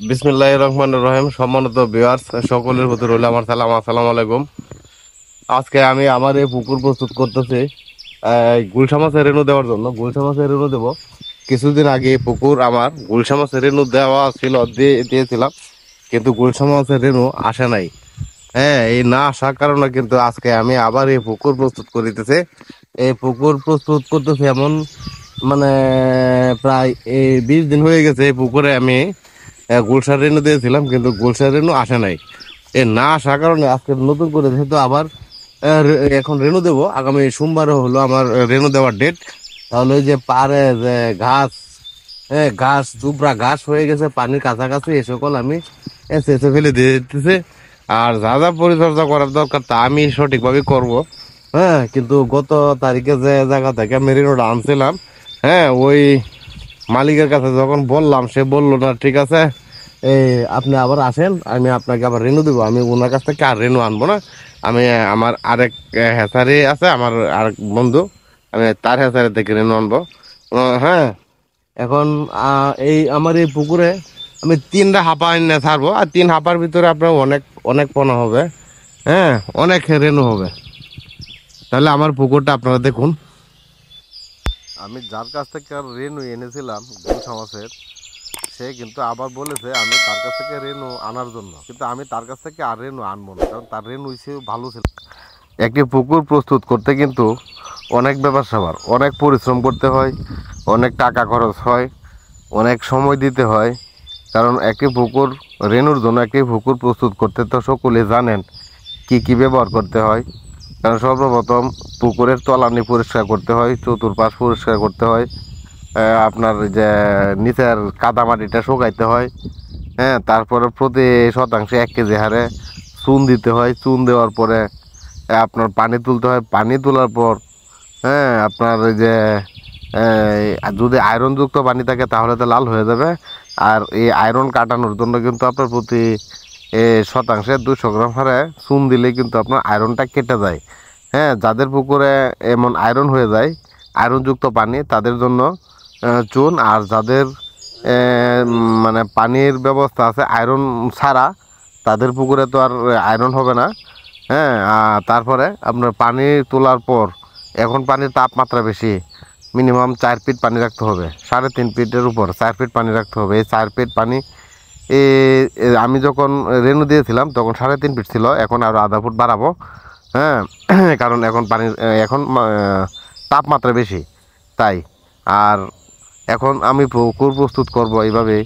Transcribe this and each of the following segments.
বিসমিল্লাহির রহমানির রহিম। সম্মানিত ভিউয়ার্স সকলের প্রতি রইল আমার সালাম, আসসালামু আলাইকুম। আজকে আমি আমার এই পুকুর প্রস্তুত করতেছি গুলশা মাছের রেণু দেওয়ার জন্য। গুলশা মাছের রেণু দেব। কিছুদিন আগে এই পুকুর আমার গুলশা মাছের রেণু দেওয়া ছিল, দিয়েছিলাম, কিন্তু গুলশা মাছের রেণু আসে নাই। হ্যাঁ, এই না আসার কারণে কিন্তু আজকে আমি আবার এই পুকুর প্রস্তুত করিতেছি। এই পুকুর প্রস্তুত করতেছি এমন মানে প্রায় 20 দিন হয়ে গেছে। এই পুকুরে আমি গুলশার রেণু দিয়েছিলাম, কিন্তু গুলশার রেণু আসে নাই। এ না আসার কারণে আজকে নতুন করে যেহেতু আবার এখন রেণু দেবো, আগামী সোমবারে হলো আমার রেণু দেওয়ার ডেট। তাহলে ওই যে পারে যে ঘাস, হ্যাঁ ঘাস চুপড়া ঘাস হয়ে গেছে পানির কাছাকাছি, এ সকল আমি চেঁচে ফেলে দিয়ে দিতেছে। আর যা যা পরিচর্যা করার দরকার তা আমি সঠিকভাবে করব। হ্যাঁ, কিন্তু গত তারিখে যে জায়গা থেকে আমি রেণুটা আনছিলাম, হ্যাঁ ওই মালিকের কাছে যখন বললাম, সে বললো না ঠিক আছে, এই আপনি আবার আসেন, আমি আপনাকে আবার রেনু দেবো। আমি ওনার কাছ থেকে আর রেনু আনবো না। আমি আমার আরেক হ্যাচারি আছে, আমার আরেক বন্ধু, আমি তার হ্যাচারি থেকে রেনু আনবো। হ্যাঁ, এখন এই আমার এই পুকুরে আমি 3টা হাঁপা এনে ছাড়বো, আর 3 হাঁপার ভিতরে আপনার অনেক অনেক পোনা হবে। হ্যাঁ, অনেক রেনু হবে। তাহলে আমার পুকুরটা আপনারা দেখুন। আমি যার কাছ থেকে আর রেনু এনেছিলাম গুলশা মাছের, সে কিন্তু আবার বলেছে আমি তার কাছ থেকে রেনু আনার জন্য, কিন্তু আমি তার কাছ থেকে আর রেনু আনবো না, কারণ তার রেনু সে ভালো ছিল। একটি পুকুর প্রস্তুত করতে কিন্তু অনেক ব্যাপার স্যাপার, অনেক পরিশ্রম করতে হয়, অনেক টাকা খরচ হয়, অনেক সময় দিতে হয়। কারণ একটি পুকুর রেনুর জন্য একটি পুকুর প্রস্তুত করতে তো সকলে জানেন কি কি ব্যবহার করতে হয়। কারণ সর্বপ্রথম পুকুরের তলানি পরিষ্কার করতে হয়, চতুর্পাশ পরিষ্কার করতে হয়, আপনার যে নিচের কাদামাটিটা শুকাইতে হয়। হ্যাঁ, তারপরে প্রতি শতাংশে 1 কেজি হারে চুন দিতে হয়। চুন দেওয়ার পরে আপনার পানি তুলতে হয়। পানি তোলার পর হ্যাঁ আপনার ওই যে যদি আয়রনযুক্ত পানি থাকে তাহলে তো লাল হয়ে যাবে। আর এই আয়রন কাটানোর জন্য কিন্তু আপনার প্রতি শতাংশে 200 গ্রাম হারে চুন দিলে কিন্তু আপনার আয়রনটা কেটে যায়। হ্যাঁ, যাদের পুকুরে এমন আয়রন হয়ে যায়, আয়রনযুক্ত পানি, তাদের জন্য চুন। আর যাদের মানে পানির ব্যবস্থা আছে আয়রন ছাড়া, তাদের পুকুরে তো আর আয়রন হবে না। হ্যাঁ, তারপরে আপনার পানি তোলার পর, এখন পানির তাপমাত্রা বেশি, মিনিমাম 4 ফিট পানি রাখতে হবে। 3.5 ফিটের উপর 4 ফিট পানি রাখতে হবে। এই 4 ফিট পানি আমি যখন রেনু দিয়েছিলাম তখন 3.5 ফিট ছিল, এখন আরও আধা ফুট বাড়াবো। হ্যাঁ, কারণ এখন পানির এখন তাপমাত্রা বেশি, তাই। আর এখন আমি পুকুর প্রস্তুত করব এইভাবে,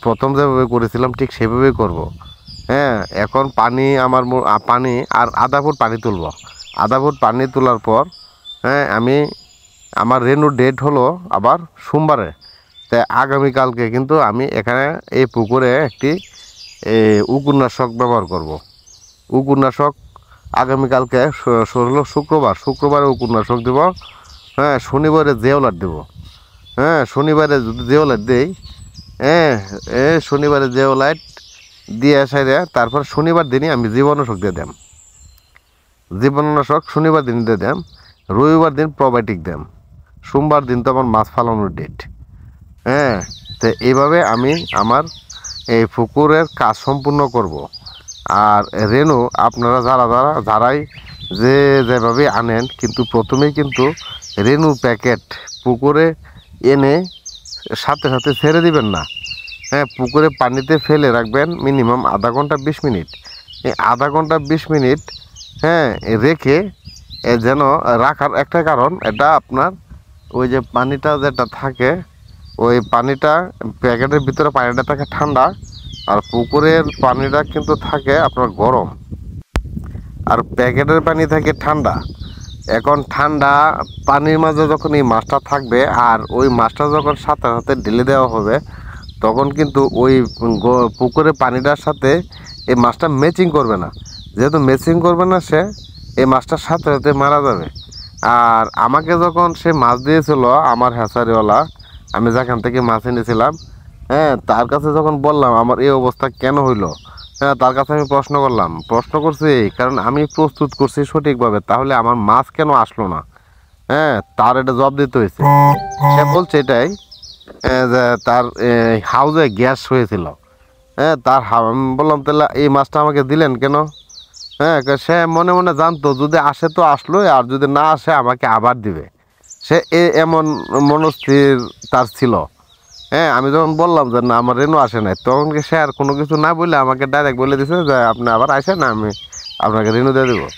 প্রথম যেভাবে করেছিলাম ঠিক সেভাবেই করব। হ্যাঁ, এখন পানি আমার পানি আর আধা ফুট পানি তুলব। আধা ফুট পানি তোলার পর হ্যাঁ আমি আমার রেনুর ডেট হলো আবার সোমবারে। তাই আগামীকালকে কিন্তু আমি এখানে এই পুকুরে একটি উকুরনাশক ব্যবহার করব। উকুরনাশক আগামীকালকে হলো শুক্রবারে উকুরনাশক দেব। হ্যাঁ, শনিবারে জেওলার দেব। হ্যাঁ, শনিবারে যদি জেওলাইট দেই, হ্যাঁ শনিবারে জেওলাইট দিয়ে সাইরে তারপর শনিবার দিনই আমি জীবাণুনাশক দিয়ে দিলাম। জীবাণুনাশক শনিবার দিন দিয়ে দিলাম, রবিবার দিন প্রোবায়োটিক দিলাম, সোমবার দিন তো আমার মাছ ফালানোর ডেট। হ্যাঁ, তো এইভাবে আমি আমার এই পুকুরের কাজ সম্পূর্ণ করব। আর রেনু আপনারা যারাই যেভাবে আনেন, কিন্তু প্রথমেই কিন্তু রেনু প্যাকেট পুকুরে এনে সাথে সাথে ছেড়ে দিবেন না। হ্যাঁ, পুকুরে পানিতে ফেলে রাখবেন মিনিমাম আধা ঘন্টা 20 মিনিট। এই আধা ঘন্টা 20 মিনিট হ্যাঁ রেখে যেন রাখার একটা কারণ, এটা আপনার ওই যে পানিটা যেটা থাকে, ওই পানিটা প্যাকেটের ভিতরে পানিটা থাকে ঠান্ডা, আর পুকুরের পানিটা কিন্তু থাকে আপনার গরম, আর প্যাকেটের পানি থাকে ঠান্ডা। এখন ঠান্ডা পানির মাঝে যখন এই মাছটা থাকবে, আর ওই মাছটা যখন সাথে সাথে ঢেলে দেওয়া হবে, তখন কিন্তু ওই পুকুরের পানিটার সাথে এই মাছটা ম্যাচিং করবে না। যেহেতু ম্যাচিং করবে না, সে এই মাছটার সাথে সাথে মারা যাবে। আর আমাকে যখন সে মাছ দিয়েছিল আমার হ্যাচারিওয়ালা, আমি যেখান থেকে মাছ এনেছিলাম, হ্যাঁ তার কাছে যখন বললাম আমার এই অবস্থা কেন হইলো, হ্যাঁ তার কাছে আমি প্রশ্ন করছি, কারণ আমি প্রস্তুত করছি সঠিকভাবে, তাহলে আমার মাছ কেন আসলো না। হ্যাঁ, তার এটা জবাব দিতে হয়েছে। সে বলছে এটাই যে তার হাউজে গ্যাস হয়েছিল। হ্যাঁ আমি বললাম তাহলে এই মাছটা আমাকে দিলেন কেন? হ্যাঁ সে মনে মনে জানতো যদি আসে তো আসলো, আর যদি না আসে আমাকে আবার দিবে। সে এমন মনস্থির তার ছিল। হ্যাঁ আমি যখন বললাম যে না আমার রেনু আসে নাই, তখন কি সে আর কোনো কিছু না বলে আমাকে ডাইরেক্ট বলে দিছে যে আপনি আবার আসেন, আমি আপনাকে রেনু দিয়ে দেবো।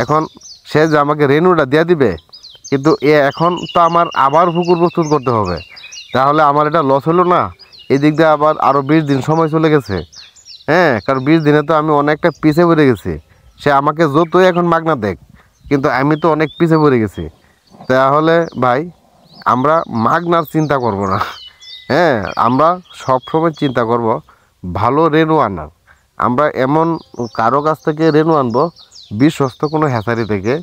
এখন সে যে আমাকে রেনুটা দিয়ে দিবে, কিন্তু এখন তো আমার আবার পুকুর প্রস্তুত করতে হবে, তাহলে আমার এটা লস হলো না? এদিক দিয়ে আবার আরও 20 দিন সময় চলে গেছে। হ্যাঁ কারণ 20 দিনে তো আমি অনেকটা পিছে পড়ে গেছি। সে আমাকে যতই এখন মাগনা দেখ, কিন্তু আমি তো অনেক পিছে পড়ে গেছি। তাহলে ভাই আমরা মাগনার চিন্তা করব না। হ্যাঁ আমরা সবসময় চিন্তা করব ভালো রেনু আনার। আমরা এমন কারো কাছ থেকে রেনু আনবো, বিশ্বস্ত কোনো হ্যাচারি থেকে।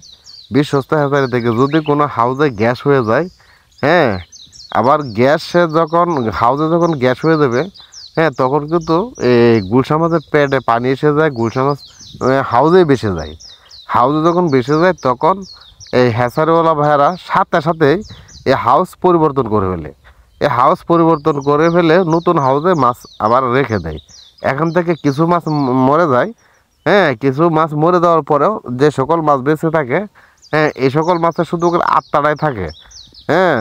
বিশ্বস্ত হ্যাচারি থেকে যদি কোনো হাউজে গ্যাস হয়ে যায়, হ্যাঁ আবার গ্যাসে যখন হাউজে যখন গ্যাস হয়ে যাবে, হ্যাঁ তখন কিন্তু এই গুলশা মাছের পেটে পানি এসে যায়, গুলশা মাছ হাউজে বেসে যায়। হাউজে যখন বেসে যায় তখন এই হ্যাচারিওয়ালা ভাইয়ারা সাথে সাথেই এই হাউস পরিবর্তন করে ফেলে। এই হাউস পরিবর্তন করে ফেলে নতুন হাউসে মাছ আবার রেখে দেয়। এখান থেকে কিছু মাছ মরে যায়। হ্যাঁ কিছু মাছ মরে যাওয়ার পরেও যে সকল মাছ বেঁচে থাকে, হ্যাঁ এই সকল মাছের শুধু করে আত্মাটাই থাকে। হ্যাঁ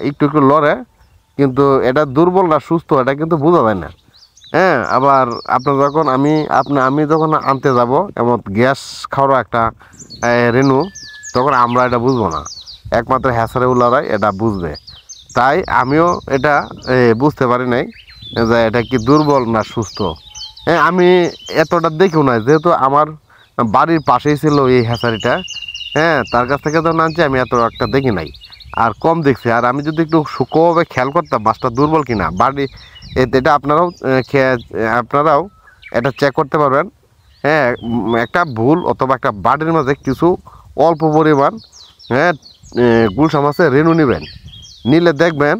একটু একটু লড়ে, কিন্তু এটা দুর্বল না সুস্থ এটা কিন্তু বোঝা যায় না। হ্যাঁ আবার আপনার যখন আমি যখন আনতে যাব এমন গ্যাস খাওয়ার একটা রেনু, তখন আমরা এটা বুঝবো না, একমাত্র হ্যাসারে উল্লারাই এটা বুঝবে। তাই আমিও এটা বুঝতে পারি নাই যে এটা কি দুর্বল না সুস্থ। হ্যাঁ আমি এতটা দেখিও নাই, যেহেতু আমার বাড়ির পাশেই ছিল এই হ্যাচারিটা। হ্যাঁ তার কাছ থেকে তো আনছি, আমি এত একটা দেখি নাই, আর কম দেখছি। আর আমি যদি একটু সূক্ষ্মভাবে খেয়াল করতাম মাছটা দুর্বল কিনা বাড়ি, এটা আপনারাও এটা চেক করতে পারবেন। হ্যাঁ একটা ভুল অথবা একটা বাড়ির মাঝে কিছু অল্প পরিমাণ, হ্যাঁ গুলশা মাছের রেনু নেবেন, নিলে দেখবেন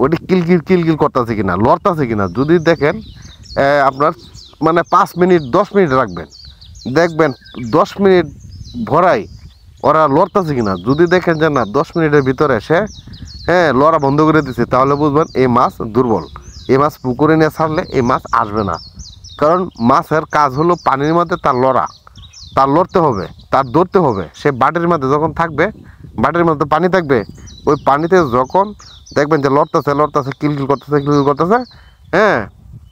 ওটি কিলকিল কিলকিল করতেছে কিনা, লড়তেছে কিনা। যদি দেখেন আপনার মানে 5 মিনিট 10 মিনিট রাখবেন, দেখবেন 10 মিনিট ভরাই ওরা লড়তেছে কিনা। যদি দেখেন যে না 10 মিনিটের ভিতরে সে লড়া বন্ধ করে দিচ্ছে, তাহলে বুঝবেন এই মাছ দুর্বল। এই মাছ পুকুরে নিয়ে ছাড়লে এই মাছ আসবে না। কারণ মাছের কাজ হলো পানির মধ্যে তার লড়া, তার লড়তে হবে, তার ধরতে হবে। সে বাটির মধ্যে যখন থাকবে, বাটির মধ্যে পানি থাকবে, ওই পানিতে যখন দেখবেন যে লড়তেছে লড়তেছে কিলকিল করতেছে কিলকিল করতেছে, হ্যাঁ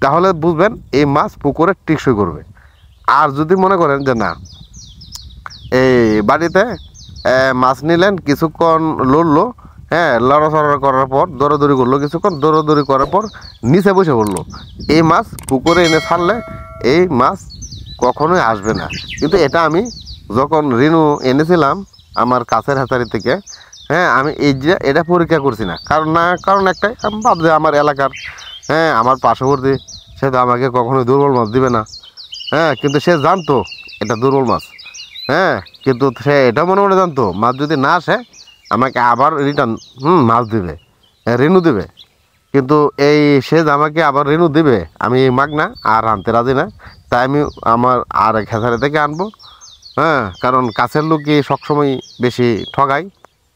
তাহলে বুঝবেন এই মাছ পুকুরে টিকসই করবে। আর যদি মনে করেন যে না এই বাড়িতে মাছ নিলেন, কিছুক্ষণ লড়লো, হ্যাঁ লড়াচড়া করার পর দৌড়াদৌড়ি করলো, কিছুক্ষণ দৌড়াদৌড়ি করার পর নিচে বসে পড়লো, এই মাছ পুকুরে এনে ছাড়লে এই মাছ কখনোই আসবে না। কিন্তু এটা আমি যখন রেনু এনেছিলাম আমার কাছের হ্যাচারি থেকে, হ্যাঁ আমি এই যে এটা পরীক্ষা করছি না, কারণ একটাই আমি ভাবছি আমার এলাকার, হ্যাঁ আমার পার্শ্ববর্তী, সে তো আমাকে কখনোই দুর্বল মাছ দিবে না। হ্যাঁ কিন্তু সে জানতো এটা দুর্বল মাছ। হ্যাঁ কিন্তু সে এটা মনে মনে জানতো মাছ যদি না আসে আমাকে আবার রিটার্ন মাছ দিবে, রেনু দিবে। কিন্তু এই সে যে আমাকে আবার রেনু দিবে আমি মাগনা আর আনতে রাজি না। তাই আমি আমার আর এক হ্যাচারি থেকে আনবো। হ্যাঁ কারণ কাছের লোকই সবসময় বেশি ঠগায়,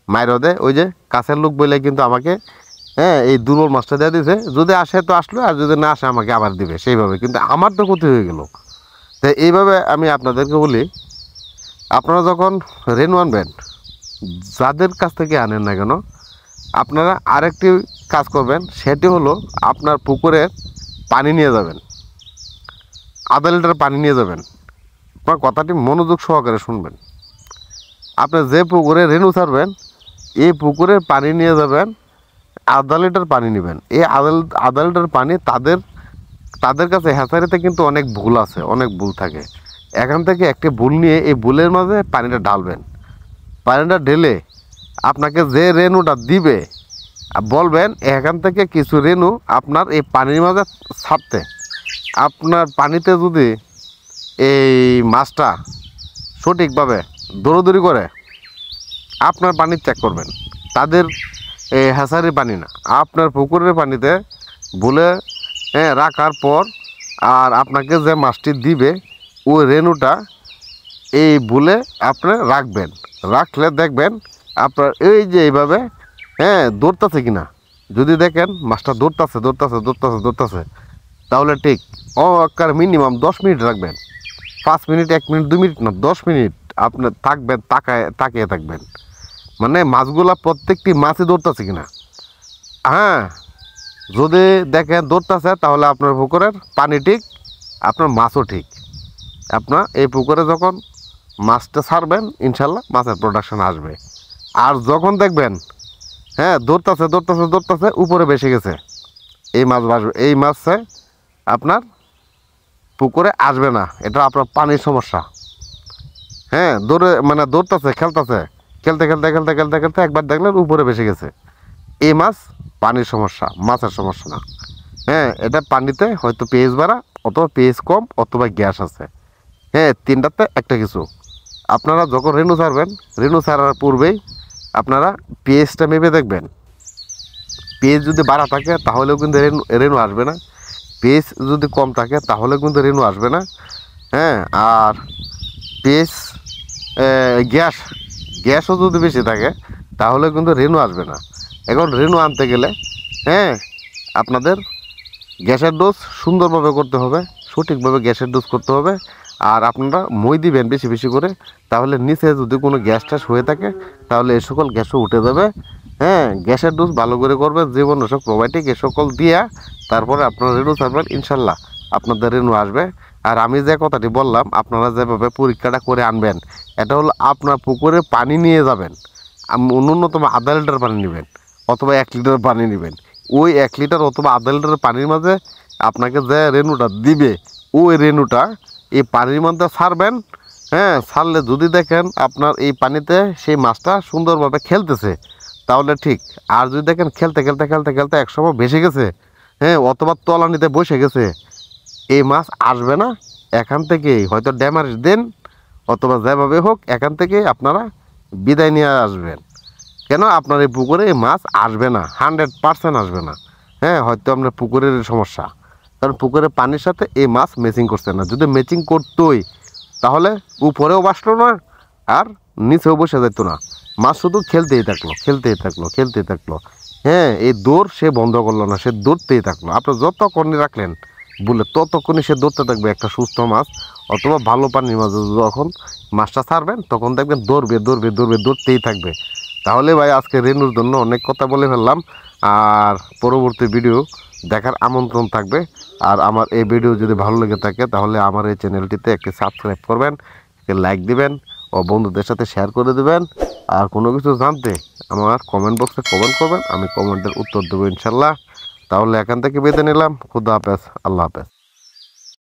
মাইরও দেয়। ওই যে কাছের লোক বলে কিন্তু আমাকে এই দুর্বল মাছটা দিয়ে দিয়েছে, যদি আসে তো আসলো, আর যদি না আসে আমাকে আবার দিবে সেইভাবে। কিন্তু আমার তো ক্ষতি হয়ে গেল। তো এইভাবে আমি আপনাদেরকে বলি, আপনারা যখন রেনু আনবেন, যাদের কাছ থেকে আনেন না কেন, আপনারা আরেকটি কাজ করবেন, সেটি হলো আপনার পুকুরের পানি নিয়ে যাবেন, ½ লিটার পানি নিয়ে যাবেন। আপনার কথাটি মনোযোগ সহকারে শুনবেন। আপনি যে পুকুরে রেনু ছাড়বেন, এই পুকুরের পানি নিয়ে যাবেন, ½ লিটার পানি নেবেন। এই আধা লিটার পানি তাদের কাছে হ্যাচারিতে কিন্তু অনেক ভুল আছে, অনেক ভুল থাকে। এখান থেকে একটি ভুল নিয়ে এই ভুলের মাঝে পানিটা ঢালবেন। পানিটা ঢেলে আপনাকে যে রেনুটা দিবে বলবেন এখান থেকে কিছু রেনু আপনার এই পানির মাঝে ছাড়তে। আপনার পানিতে যদি এই মাছটা সঠিকভাবে দৌড়দৌড়ি করে, আপনার পানি চেক করবেন, তাদের হ্যাচারির পানি না, আপনার পুকুরের পানিতে ভুলে রাখার পর আর আপনাকে যে মাছটি দিবে ওই রেনুটা এই ভুলে আপনি রাখবেন। রাখলে দেখবেন আপনার এই যে এইভাবে দৌড়তেছে কিনা। যদি দেখেন মাছটা দৌড়তেছে দৌড়তেছে দৌড়তেছে দৌড়তেছে, তাহলে ঠিক মিনিমাম 10 মিনিট রাখবেন। 5 মিনিট, 1 মিনিট, 2 মিনিট না, 10 মিনিট আপনার থাকবেন, তাকিয়ে থাকবেন, মানে মাছগুলা প্রত্যেকটি মাছই ধরতেছে কিনা। হ্যাঁ, যদি দেখেন ধরতেছে তাহলে আপনার পুকুরের পানি ঠিক, আপনার মাছও ঠিক। আপনার এই পুকুরে যখন মাছটা ছাড়বেন ইনশাল্লাহ মাছের প্রোডাকশন আসবে। আর যখন দেখবেন হ্যাঁ ধরতেছে ধরতেছে ধরতেছে উপরে বেশি গেছে, এই মাছ বাসবে, এই মাছে আপনার পুকুরে আসবে না, এটা আপনার পানির সমস্যা। হ্যাঁ, ধরতেছে খেলতেছে, খেলতে খেলতে খেলতে খেলতে খেলতে একবার দেখলেন উপরে বেশি গেছে, এই মাছ পানির সমস্যা, মাছের সমস্যা না। হ্যাঁ, এটা পানিতে হয়তো পিএইচ বাড়া, অথবা পিএইচ কম, অথবা গ্যাস আছে। হ্যাঁ, তিনটাতে একটা কিছু। আপনারা যখন রেণু ছাড়বেন, রেণু ছাড়ার পূর্বেই আপনারা পিএইচটা মেপে দেখবেন। পিএইচ যদি বাড়া থাকে তাহলেও কিন্তু রেণু আসবে না, পিএইচ যদি কম থাকে তাহলেও কিন্তু রেণু আসবে না। হ্যাঁ, আর পিএইচ গ্যাস গ্যাসও যদি বেশি থাকে তাহলে কিন্তু রেণু আসবে না। এখন রেণু আনতে গেলে হ্যাঁ আপনাদের গ্যাসের ডোজ সুন্দরভাবে করতে হবে, সঠিকভাবে গ্যাসের ডোজ করতে হবে। আর আপনারা মই দিবেন বেশি বেশি করে, তাহলে নিচে যদি কোনো গ্যাস ট্যাস হয়ে থাকে তাহলে এই সকল গ্যাসও উঠে যাবে। হ্যাঁ, গ্যাসের ডোজ ভালো করে করবেন, জীবনাশক প্রোবায়োটিক এ সকল দিয়া তারপরে আপনারা রেণু ছাড়বেন, ইনশাল্লাহ আপনাদের রেণু আসবে। আর আমি যে কথাটি বললাম আপনারা যেভাবে পরীক্ষাটা করে আনবেন, এটা হলো আপনার পুকুরে পানি নিয়ে যাবেন, ন্যূনতম আধা লিটার পানি নেবেন অথবা 1 লিটার পানি নেবেন। ওই 1 লিটার অথবা আধা লিটার পানির মাঝে আপনাকে যে রেণুটা দিবে, ওই রেণুটা এই পানির মধ্যে ছাড়বেন। হ্যাঁ, ছাড়লে যদি দেখেন আপনার এই পানিতে সেই মাছটা সুন্দরভাবে খেলতেছে তাহলে ঠিক। আর যদি দেখেন খেলতে খেলতে খেলতে খেলতে একসময় ভেসে গেছে, হ্যাঁ, অথবা তলানিতে বসে গেছে, এই মাছ আসবে না। এখান থেকেই হয়তো ড্যামারেজ দেন অথবা যেভাবে হোক এখান থেকে আপনারা বিদায় নিয়ে আসবেন। কেন আপনার এই পুকুরে এই মাছ আসবে না, 100% আসবে না। হ্যাঁ, হয়তো আপনার পুকুরের সমস্যা, কারণ পুকুরের পানির সাথে এই মাছ ম্যাচিং করছে না। যদি ম্যাচিং করতোই তাহলে উপরেও বাসলো না আর নিচেও বসে যেত না, মাছ শুধু খেলতেই থাকলো খেলতেই থাকলো খেলতেই থাকলো। হ্যাঁ, এই দৌড় সে বন্ধ করলো না, সে দৌড়তেই থাকলো। আপনি যতক্ষণই রাখলেন বলে ততক্ষণই সে দৌড়তে থাকবে একটা সুস্থ মাছ অথবা ভালো পানির মাছ। যখন মাছটা ছাড়বেন তখন দেখবেন দৌড়বে দৌড়বে দৌড়বে দৌড়তেই থাকবে। তাহলে ভাই আজকে রেণুর জন্য অনেক কথা বলে ফেললাম, আর পরবর্তী ভিডিও দেখার আমন্ত্রণ থাকবে। আর আমার এই ভিডিও যদি ভালো লেগে থাকে তাহলে আমার এই চ্যানেলটিতে একটি সাবস্ক্রাইব করবেন, একটি লাইক দিবেন ও বন্ধুদের সাথে শেয়ার করে দেবেন। আর কোনো কিছু জানতে আমার কমেন্ট বক্সে কমেন্ট করবেন, আমি কমেন্টের উত্তর দেবো ইনশাল্লাহ। তাহলে এখান থেকে বেঁধে নিলাম। খুদা হাফেজ, আল্লাহ হাফেজ।